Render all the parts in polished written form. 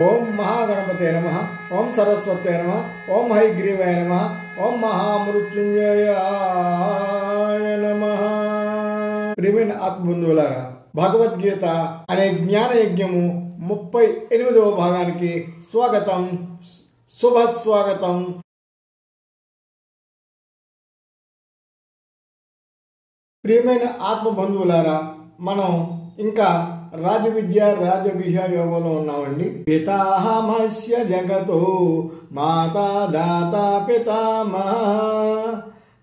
ఓం మహాగణపతే నమః. ఓం సరస్వతే నమః. ఓం హయగ్రీవాయ నమః. ఓం మహామృత్యుంజయాయ నమః. ప్రియమైన ఆత్మబంధువులారా, భగవద్గీత అనే జ్ఞాన యజ్ఞము 38వ భాగానికి స్వాగతం, శుభ స్వాగతం. ప్రియమైన ఆత్మబంధువులారా, మనం ఇంకా రాజవిద్య రాజవిష యోగంలో ఉన్నామండి. పితామహస్య జగతో మాతా దాత పితామహ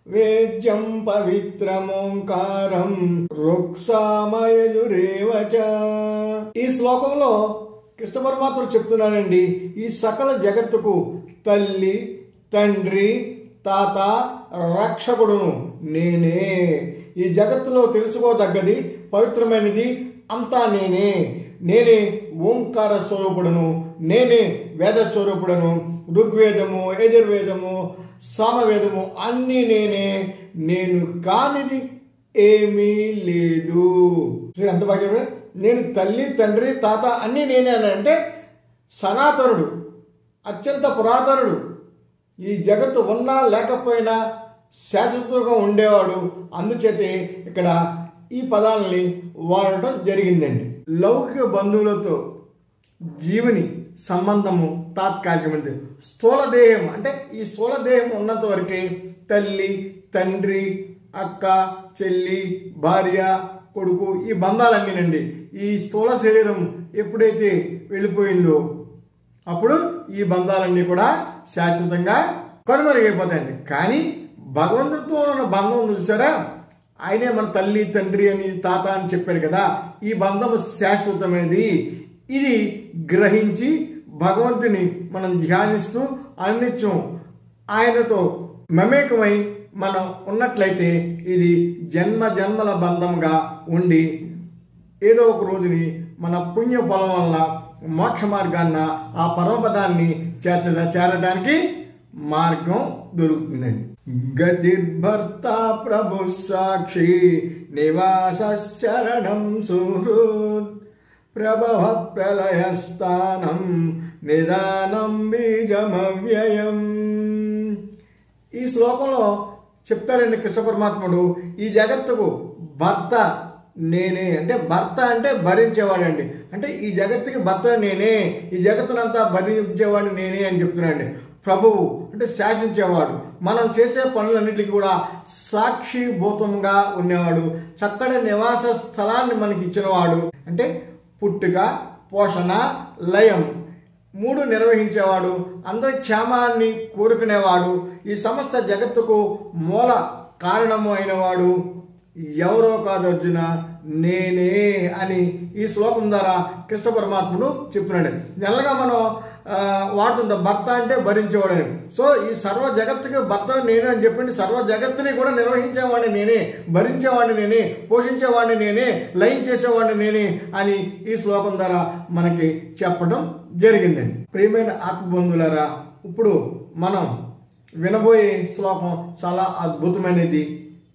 వేద్యం పవిత్రమోంకారం రుక్సామయజురేవ చ. ఈ శ్లోకంలో కృష్ణ పరమాత్ముడు చెప్తున్నానండి, ఈ సకల జగత్తుకు తల్లి, తండ్రి, తాత, రక్షకుడును నేనే. ఈ జగత్తులో తెలుసుకోదగ్గది, పవిత్రమైనది అంతా నేనే. నేనే ఓంకార స్వరూపుడను, నేనే వేద స్వరూపుడను. ఋగ్వేదము, యజుర్వేదము, సామవేదము అన్నీ నేనే. నేను కానిది ఏమీ లేదు. అంత బాగా నేను తల్లి, తండ్రి, తాత అన్నీ నేనే అని అంటే సనాతనుడు, అత్యంత పురాతనుడు, ఈ జగత్తు ఉన్నా లేకపోయినా శాశ్వతంగా ఉండేవాడు. అందుచేతే ఇక్కడ ఈ పదాలని వాడటం జరిగిందండి. లౌకిక బంధువులతో జీవుని సంబంధము తాత్కాలికమైనది. స్థూల దేహం అంటే ఈ స్థూల దేహం ఉన్నంత వరకే తల్లి, తండ్రి, అక్క, చెల్లి, భార్య, కొడుకు ఈ బంధాలన్నీనండి. ఈ స్థూల శరీరం ఎప్పుడైతే వెళ్ళిపోయిందో అప్పుడు ఈ బంధాలన్నీ కూడా శాశ్వతంగా కనుమరుగైపోతాయండి. కానీ భగవంతుడితో ఉన్న బంధం ఉంది చూసారా, ఆయనే మన తల్లి, తండ్రి అని, తాత అని చెప్పాడు కదా. ఈ బంధం శాశ్వతమైనది. ఇది గ్రహించి భగవంతుని మనం ధ్యానిస్తూ అనిత్యం ఆయనతో మమేకమై మనం ఉన్నట్లయితే ఇది జన్మ జన్మల బంధంగా ఉండి ఏదో ఒక రోజుని మన పుణ్య ఫలం వల్ల మోక్ష మార్గాన్న ఆ పరమపదాన్ని చేరడానికి మార్గం దొరుకుతుందండి. గతిర్భర్త ప్రభు సాక్షి నివాస శరణం సుహృద్ ప్రభవ ప్రళయస్థానం నిదానం బీజమవ్యయం. ఈ శ్లోకంలో చెప్తారండి కృష్ణ పరమాత్ముడు, ఈ జగత్తుకు భర్త నేనే. అంటే భర్త అంటే భరించేవాడండి. అంటే ఈ జగత్తుకి భర్త నేనే, ఈ జగత్తునంతా భరించేవాడు నేనే అని చెప్తున్నాడండి. ప్రభువు అంటే శాసించేవాడు, మనం చేసే పనులన్నిటికీ కూడా సాక్షిభూతంగా ఉండేవాడు, చక్కటి నివాస స్థలాన్ని మనకి ఇచ్చినవాడు. అంటే పుట్టుక, పోషణ, లయం 3 నిర్వహించేవాడు, అందరి క్షేమాన్ని కోరుకునేవాడు, ఈ సమస్త జగత్తుకు మూల కారణము అయినవాడు ఎవరో కాదు అర్జున, నేనే అని ఈ శ్లోకం ద్వారా కృష్ణ పరమాత్ముడు చెప్తున్నాడు. జనరల్గా మనం వాడుతుంటాం భర్త అంటే భరించేవాడని. సో ఈ సర్వ జగత్తుకి భర్తను నేనే అని చెప్పండి, సర్వ జగత్తుని కూడా నిర్వహించేవాడిని నేనే, భరించేవాడిని నేనే, పోషించేవాడిని నేనే, లయం చేసేవాడిని నేనే అని ఈ శ్లోకం ద్వారా మనకి చెప్పడం జరిగిందండి. ప్రియమైన ఆత్మబంధువులారా, ఇప్పుడు మనం వినబోయే శ్లోకం చాలా అద్భుతమైనది,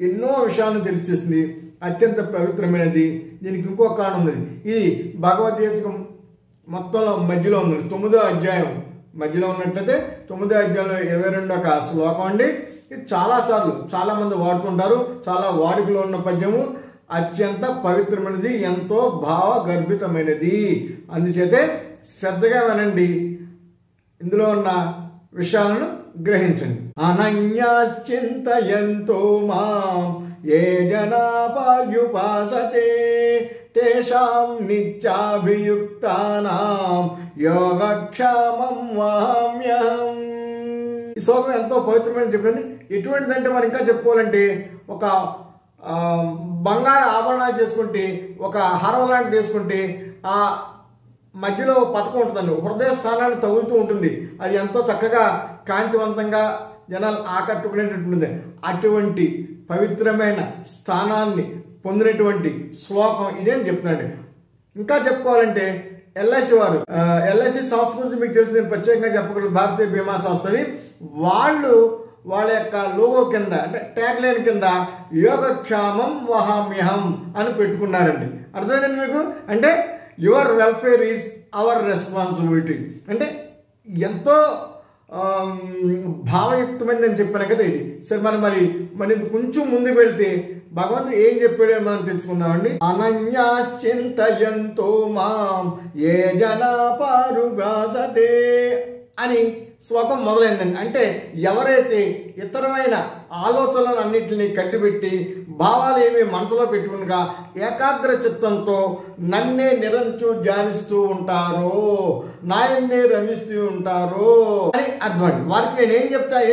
ఎన్నో విషయాలను తెలిసేస్తుంది, అత్యంత పవిత్రమైనది. దీనికి ఇంకో కారణం ఉంది. ఇది భగవద్గీత మొత్తంలో మధ్యలో ఉంది, 9వ అధ్యాయం మధ్యలో ఉన్నట్లయితే 9వ అధ్యాయంలో 22వ శ్లోకం అండి. ఇది చాలాసార్లు చాలా మంది వాడుతుంటారు, చాలా వాడుకలో ఉన్న పద్యము, అత్యంత పవిత్రమైనది, ఎంతో భావగర్భితమైనది. అందుచేతే శ్రద్ధగా వినండి, ఇందులో ఉన్న విషయాలను గ్రహించండి. అనన్యాశ్చింతయంతో మాం ఏ జనా పర్యుపాసతే తేషాం నిత్యాభియుక్తానాం యోగక్షేమం వహామ్యహం. ఈ శ్లోకం ఎంతో పవిత్రమైన చెప్పండి. ఎటువంటిదంటే మనం ఇంకా చెప్పుకోవాలంటే, ఒక బంగారు ఆభరణాలు చేసుకుంటే, ఒక హారం లాంటిది వేసుకుంటే ఆ మధ్యలో పథకం ఉంటుందండి, హృదయ స్థానాన్ని తగులుతూ ఉంటుంది. అది ఎంతో చక్కగా కాంతివంతంగా జనాలు ఆకట్టుకునేటట్టుంది. అటువంటి పవిత్రమైన స్థానాన్ని పొందినటువంటి శ్లోకం ఇదేని చెప్తున్నాడు. ఇంకా చెప్పుకోవాలంటే ఎల్ఐసి వారు, ఎల్ఐసి సంస్థ గురించి మీకు తెలుసు, నేను ప్రత్యేకంగా చెప్పగలను, భారతీయ బీమా సంస్థని. వాళ్ళు వాళ్ళ యొక్క లోగో కింద అంటే ట్యాగ్ లైన్ కింద యోగక్షేమం వహామ్యహం అని పెట్టుకున్నారండి. అర్థమైందండి మీకు? అంటే your welfare is our responsibility. అంటే ఎంతో భావయుక్తమైందని చెప్పాను కదా ఇది. సరే మరి కొంచెం ముందుకు వెళ్తే భగవంతుడు ఏం చెప్పాడో మనం తెలుసుకుందామండి. అనన్యాశ్చింతయంతో మాం ఏ జనా పారుగాసతే అని శ్లోకం మొదలైందండి. అంటే ఎవరైతే ఇతరమైన ఆలోచనలను అన్నింటినీ కట్టిపెట్టి భావాలు ఏమి మనసులో పెట్టుకునిగా ఏకాగ్ర చిత్తంతో నన్నే నిరంతరం ధ్యానిస్తూ ఉంటారో, నాయన్నే రమిస్తూ ఉంటారో అని అర్థం. వారికి నేను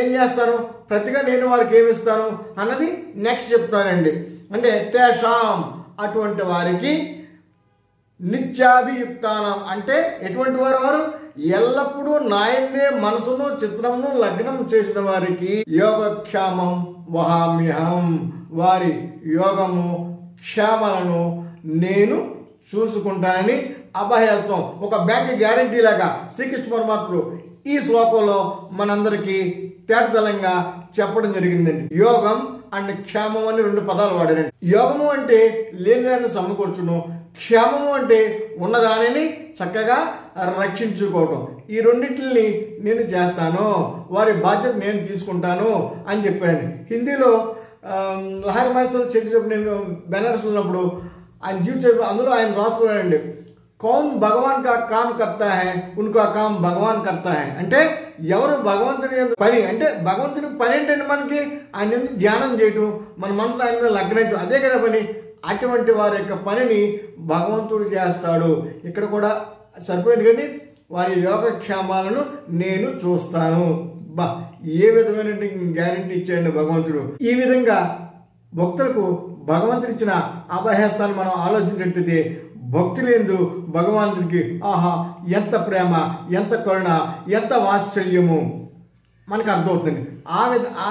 ఏం చేస్తాను, ప్రతిగా నేను వారికి ఏమిస్తాను అన్నది నెక్స్ట్ చెప్తానండి. అంటే తేషాం అటువంటి వారికి నిత్యాభియుక్తానం అంటే ఎటువంటి వారు ఎల్లప్పుడూ నాయన్నే మనసును చిత్రమును లగ్నం చేసిన వారికి యోగక్షేమం వహామ్యహం, వారి యోగము క్షేమాలను నేను చూసుకుంటానని అభయహస్తం, ఒక బ్యాంక్ గ్యారంటీ లాగా శ్రీకృష్ణ పరమాత్ముడు ఈ శ్లోకంలో మనందరికీ తేటతలంగా చెప్పడం జరిగిందండి. యోగం అండ్ క్షేమం అని 2 పదాలు వాడారండి. యోగము అంటే లేనిదాన్ని సమకూర్చును, క్షేమము అంటే ఉన్నదానిని చక్కగా రక్షించుకోవటం. ఈ రెండింటిని నేను చేస్తాను, వారి బాధ్యత నేను తీసుకుంటాను అని చెప్పాడు. హిందీలో లహరి మహేశ్వర్ చేసేటప్పుడు నేను బెనారస్ ఉన్నప్పుడు ఆయన జీవితం అందులో ఆయన రాసుకున్నాడండి, కౌన్ భగవాన్ కా కామ్ కర్తా హై ఉన్కా కామ్ భగవాన్ కర్తా హై. అంటే ఎవరు భగవంతుని పని, అంటే భగవంతుని పని ఏంటంటే మనకి ఆయన ధ్యానం చేయటం, మన మనసులో ఆయన మీద లగ్నం, అదే కదా పని. అటువంటి వారి యొక్క పనిని భగవంతుడు చేస్తాడు. ఇక్కడ కూడా సరిపోయింది కానీ వారి యోగక్షేమాలను నేను చూస్తాను. ఏ విధమైన గ్యారంటీ ఇచ్చాడు భగవంతుడు. ఈ విధంగా భక్తులకు భగవంతుడు ఇచ్చిన అభయహస్తాన్ని మనం ఆలోచించినట్లయితే భక్తులందు భగవంతుడికి ఆహా ఎంత ప్రేమ, ఎంత కరుణ, ఎంత వాత్సల్యము మనకు అర్థమవుతుంది.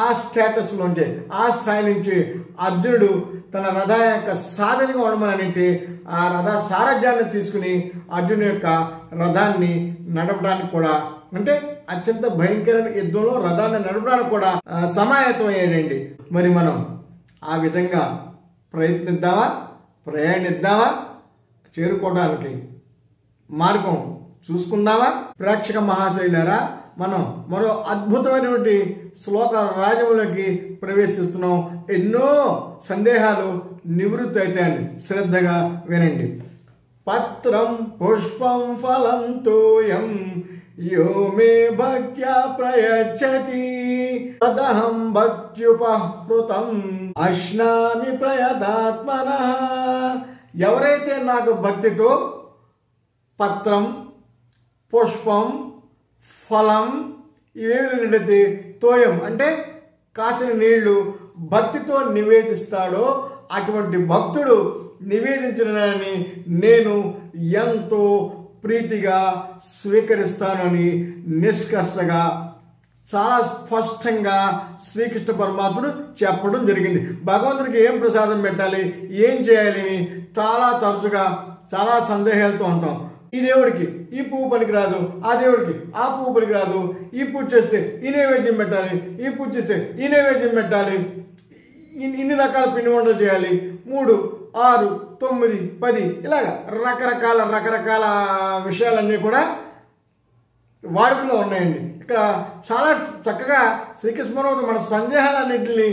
ఆ స్టేటస్ నుంచి, ఆ స్థాయి నుంచి అర్జునుడు తన రథ యొక్క సాధనగా ఉండమనంటే ఆ రథ సారథ్యాన్ని తీసుకుని అర్జును యొక్క రథాన్ని నడపడానికి కూడా, అంటే అత్యంత భయంకరమైన యుద్ధంలో రథాన్ని నడపడానికి కూడా సమాయత్తమయ్యాడండి. మరి మనం ఆ విధంగా ప్రయత్నిద్దామా, ప్రయాణిద్దామా, చేరుకోవడానికి మార్గం చూసుకుందామా? ప్రేక్షక మహాశైలారా, మనం మరో అద్భుతమైనటువంటి శ్లోక రాజములకి ప్రవేశిస్తున్నాం. ఎన్నో సందేహాలు నివృత్తి అవుతాయండి. శ్రద్ధగా వినండి. పత్రం పుష్పం ఫలం తోయం యో మే భక్త్యా ప్రయచ్చతి తదహం భక్త్యుపహృతం అశ్నామి ప్రయతాత్మనః. ఎవరైతే నాకు భక్తితో పత్రం, పుష్పం, ఫలం ఇవేమిటంటే తోయం అంటే కాసిన నీళ్లు భక్తితో నివేదిస్తాడో అటువంటి భక్తుడు నివేదించడాన్ని నేను ఎంతో ప్రీతిగా స్వీకరిస్తానని నిష్కర్షగా చాలా స్పష్టంగా శ్రీకృష్ణ పరమాత్ముడు చెప్పడం జరిగింది. భగవంతుడికి ఏం ప్రసాదం పెట్టాలి, ఏం చేయాలి అని చాలా తరచుగా చాలా సందేహాలతో ఉంటాం. ఈ దేవుడికి ఈ పువ్వు పనికిరాదు, ఆ దేవుడికి ఆ పువ్వు పనికిరాదు, ఈ పూజ చేస్తే ఈ నైవేద్యం పెట్టాలి, ఈ పూజ చేస్తే ఈ నైవేద్యం పెట్టాలి, ఇన్ని రకాల పిండి వంటలు చేయాలి, 3, 6, 9, 10 ఇలాగా రకరకాల విషయాలన్నీ కూడా వాడుకలో ఉన్నాయండి. ఇక్కడ చాలా చక్కగా శ్రీకృష్ణ పరమాత్ముడు మన సందేహాలన్నింటినీ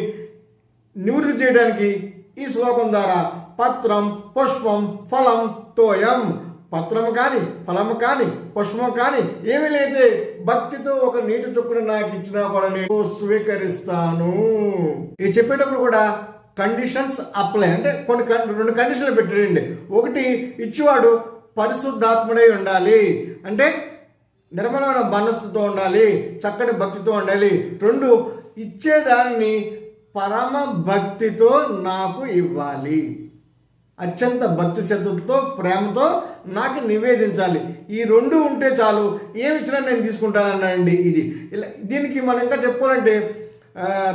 నివృత్తి చేయడానికి ఈ శ్లోకం ద్వారా పత్రం, పుష్పం, ఫలం తోయం, పత్రము కానీ, ఫలము కానీ, పుష్పము కానీ ఏమీ లేదే భక్తితో ఒక నీటి చొప్పున నాకు ఇచ్చినా కూడా నేను స్వీకరిస్తాను. ఇది చెప్పేటప్పుడు కూడా కండిషన్స్ అప్లై, అంటే కొన్ని 2 కండిషన్లు పెట్టండి. ఒకటి, ఇచ్చేవాడు పరిశుద్ధాత్ముడై ఉండాలి, అంటే నిర్మలమైన మనస్సుతో ఉండాలి, చక్కటి భక్తితో ఉండాలి. 2, ఇచ్చేదాన్ని పరమ భక్తితో నాకు ఇవ్వాలి, అత్యంత భక్తి శ్రద్ధతో ప్రేమతో నాకు నివేదించాలి. ఈ 2 ఉంటే చాలు, ఏమి ఇచ్చినా నేను తీసుకుంటానన్నానండి. ఇది దీనికి మనం ఇంకా చెప్పుకోవాలంటే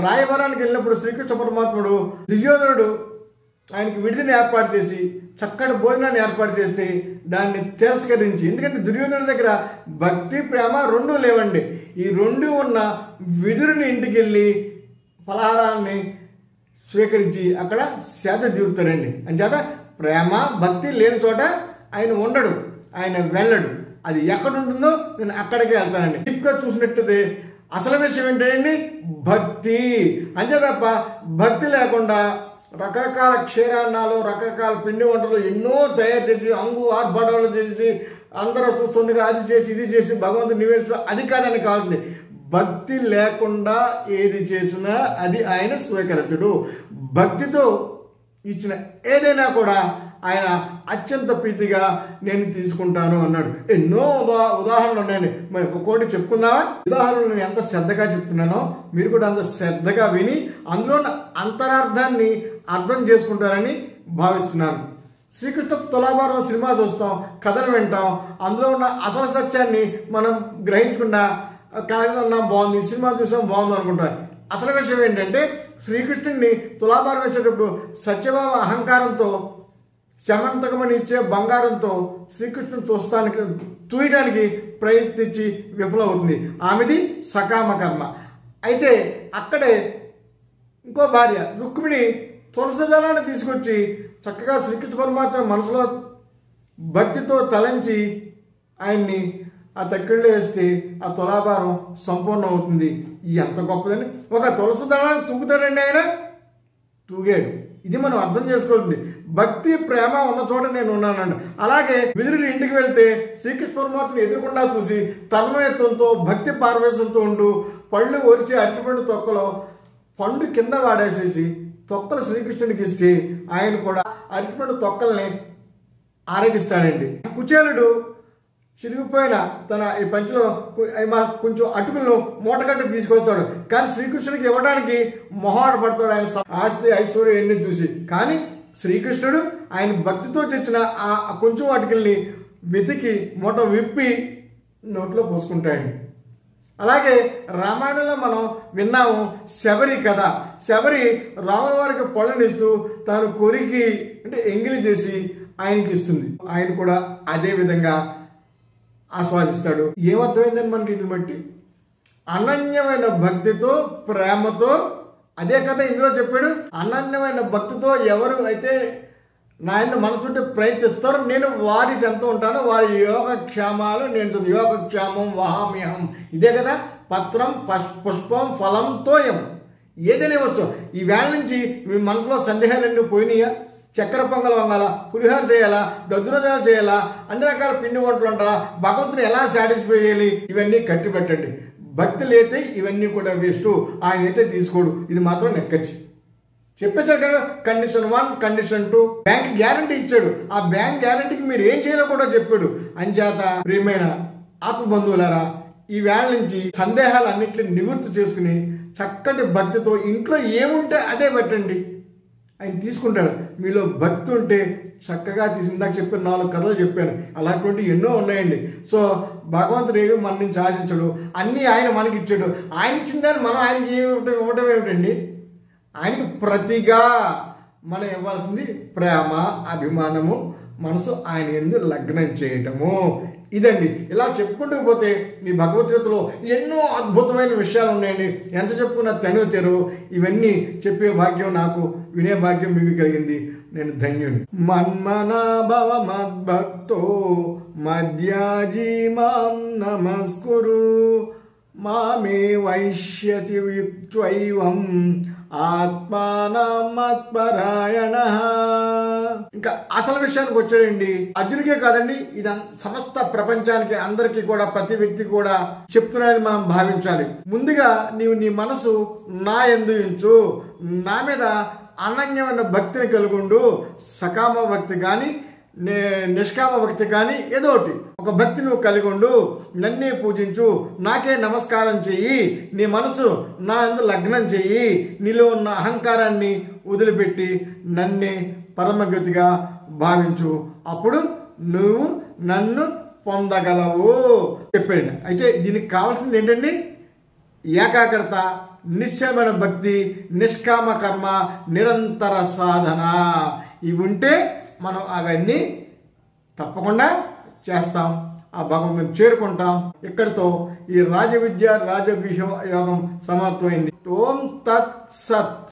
రాయవరానికి వెళ్ళినప్పుడు శ్రీకృష్ణ పరమాత్ముడు దుర్యోధనుడు ఆయనకి విడిదిని ఏర్పాటు చేసి చక్కటి భోజనాన్ని ఏర్పాటు చేస్తే దాన్ని తిరస్కరించి, ఎందుకంటే దుర్యోధనుడి దగ్గర భక్తి ప్రేమ 2 లేవండి. ఈ 2 ఉన్న విదురుని ఇంటికి వెళ్ళి ఫలహారాన్ని స్వీకరించి అక్కడ సేద తీరుతారండి. అంచేత ప్రేమ భక్తి లేని చోట ఆయన ఉండడు, ఆయన వెళ్ళడు. అది ఎక్కడ ఉంటుందో నేను అక్కడికే వెళ్తానండి. డీప్గా చూసినట్టు అసలు విషయం ఏంటండి? భక్తి. అంతే తప్ప భక్తి లేకుండా రకరకాల క్షీరాన్నాలు, రకరకాల పిండి వంటలు ఎన్నో తయారు చేసి ఆర్భాటాలు చేసి అందరూ చూస్తుండగా అది చేసి ఇది చేసి భగవంతుడు నివేదించడం అది కాదని కావాలి. భక్తి లేకుండా ఏది చేసినా అది ఆయన స్వీకరించడు. భక్తితో ఇచ్చిన ఏదైనా కూడా ఆయన అత్యంత ప్రీతిగా నేను తీసుకుంటాను అన్నాడు. ఎన్నో ఉదాహరణలు ఉన్నాయండి. మరి ఒక్కోటి చెప్పుకుందామా? ఉదాహరణలు నేను ఎంత శ్రద్ధగా చెప్తున్నానో మీరు కూడా అంత శ్రద్ధగా విని అందులో అంతరార్థాన్ని అర్థం చేసుకుంటారని భావిస్తున్నాను. శ్రీకృష్ణ తులాభారం సినిమా చూస్తాం, కథలు వింటాం, అందులో ఉన్న అసలు సత్యాన్ని మనం గ్రహించకుండా కథ బాగుంది, సినిమా చూసాం బాగుంది అనుకుంటాం. అసలు విషయం ఏంటంటే శ్రీకృష్ణుడిని తులాభారం వేసేటప్పుడు సత్యభామ అహంకారంతో శమంతకమని ఇచ్చే బంగారంతో శ్రీకృష్ణుడు చూయడానికి ప్రయత్నించి విఫలమవుతుంది. ఆమెది సకామ కర్మ. అయితే అక్కడే ఇంకో భార్య రుక్మిణి తులసి దళాన్ని తీసుకొచ్చి చక్కగా శ్రీకృష్ణ పరమాత్మ మనసులో భక్తితో తలంచి ఆయన్ని ఆ తక్కిళ్ళు వేస్తే ఆ తులాభారం సంపూర్ణం అవుతుంది. ఎంత గొప్పదండి! ఒక తులసి దళాన్ని తూగుతాడండి ఆయన, తూగాడు. ఇది మనం అర్థం చేసుకోవాలి. భక్తి ప్రేమ ఉన్న చోట నేను ఉన్నానండి. అలాగే విదురుడి ఇంటికి వెళ్తే శ్రీకృష్ణ పరమాత్మని ఎదురుకుండా చూసి తన్మయత్వంతో భక్తి పారవేశంతో ఉంటూ పళ్ళు ఒరిచి అరటిపండు తొక్కలో పండు కింద వాడేసేసి తొక్కలు శ్రీకృష్ణుడికి ఇస్తే ఆయన కూడా అరటిపండు తొక్కల్ని ఆరగిస్తాడండి. కుచేలుడు చిరిగిపోయిన తన ఈ పంచలో కొంచెం అటుకులను మూటగట్టి తీసుకొస్తాడు. కానీ శ్రీకృష్ణుడికి ఇవ్వడానికి మొహాట పడతాడు ఆయన ఆస్తి ఐశ్వర్యం ఎన్ని చూసి. కానీ శ్రీకృష్ణుడు ఆయన భక్తితో తెచ్చిన ఆ కొంచెం అటుకుల్ని వెతికి మూట విప్పి నోట్లో పోసుకుంటాడు. అలాగే రామాయణంలో మనం విన్నాము శబరి కథ. శబరి రాముల వారికి పళ్ళనిస్తూ తాను కొరికి అంటే ఎంగిలి చేసి ఆయనకి ఇస్తుంది. ఆయన కూడా అదే విధంగా ఆస్వాదిస్తాడు. ఏమర్థమైందని మనకి ఇది బట్టి అనన్యమైన భక్తితో ప్రేమతో అదే కథ ఇందులో చెప్పాడు. అనన్యమైన భక్తితో ఎవరు అయితే నా ఇంత మనసు ప్రయత్నిస్తారో నేను వారి చెంత ఉంటాను, వారి యోగక్షేమాలు నేను యోగక్షేమం వహామ్యహం. ఇదే కదా పత్రం పుష్పం ఫలం తోయం. ఏదైనా వచ్చు. ఈ వేళ నుంచి మీ మనసులో సందేహాలన్నీ పోయినాయా? చక్కెర పొంగల్ వంగాలా, పులిహోర చేయాలా, దద్దురదాలు చేయాలా, అన్ని రకాల పిండి వంటలు ఉంటారా, భగవంతుని ఎలా సాటిస్ఫై చేయాలి, ఇవన్నీ కట్టి పెట్టండి. భక్తి లేతే ఇవన్నీ కూడా వేస్ట్. ఆయన అయితే తీసుకోడు. ఇది మాత్రం నెక్కచ్చి చెప్పేశాడు కదా. కండిషన్ 1, కండిషన్ 2 బ్యాంక్ గ్యారంటీ ఇచ్చాడు. ఆ బ్యాంక్ గ్యారంటీకి మీరు ఏం చేయాలో కూడా చెప్పాడు. అంచేత ప్రియమైన ఆత్మబంధువులారా, ఈ వేళ నుంచి సందేహాలన్నింటినీ నివృత్తి చేసుకుని చక్కటి భక్తితో ఇంట్లో ఏముంటే అదే పెట్టండి, ఆయన తీసుకుంటాడు. మీలో భక్తి ఉంటే చక్కగా ఇందాక చెప్పాను, 4 కథలు చెప్పాను, అలాంటి ఎన్నో ఉన్నాయండి. సో భగవంతుడు ఏమి మన నుంచి ఆశించడు, అన్నీ ఆయన మనకి ఇచ్చాడు. ఆయన ఇచ్చిందని మనం ఆయనకి ఇవ్వటం ఏమిటండి? ఆయనకి ప్రతిగా మనం ఇవ్వాల్సింది ప్రేమ, అభిమానము, మనసు ఆయన యందు లగ్నం చేయటము. ఇదండి. ఇలా చెప్పుకుంటూ పోతే ఈ భగవద్గీతలో ఎన్నో అద్భుతమైన విషయాలు ఉన్నాయండి. ఎంత చెప్పుకున్నా తనివి తెరు. ఇవన్నీ చెప్పే భాగ్యం నాకు, వినే భాగ్యం మీకు కలిగింది. నేను ధన్యుని. మన్మనాభవ మద్భక్తో మధ్యాజీ మాం నమస్కురు మామే వైశ్యతి యుక్త్వైవం ఆత్మానమత్పరాయణ. ఇంకా అసలు విషయానికి వచ్చాడండి. అర్జునికే కాదండి, ఇది సమస్త ప్రపంచానికి అందరికీ కూడా ప్రతి వ్యక్తి కూడా చెప్తున్నాడని మనం భావించాలి. ముందుగా నీవు నీ మనసు నా యందు ఉంచు, నా మీద అనన్యమైన భక్తిని కలుగుండు. సకామ భక్తి కానీ నిష్కామ భక్తి కానీ ఏదో ఒకటి ఒక భక్తి నువ్వు కలిగి ఉండు. నన్నే పూజించు, నాకే నమస్కారం చెయ్యి, నీ మనసు నా యందు లగ్నం చెయ్యి, నీలో ఉన్న అహంకారాన్ని వదిలిపెట్టి నన్నే పరమగతిగా భావించు, అప్పుడు నువ్వు నన్ను పొందగలవు చెప్పాడు. అయితే దీనికి కావాల్సింది ఏంటండి? ఏకాగ్రత, నిశ్చయమైన భక్తి, నిష్కామ కర్మ, నిరంతర సాధన. ఇవి ఉంటే మనం అవన్నీ తప్పకుండా చేస్తాం, ఆ భగవంతుని చేరుకుంటాం. ఇక్కడితో ఈ రాజవిద్య రాజగృహ యోగం సమాప్తమైంది. ఓం తత్ సత్.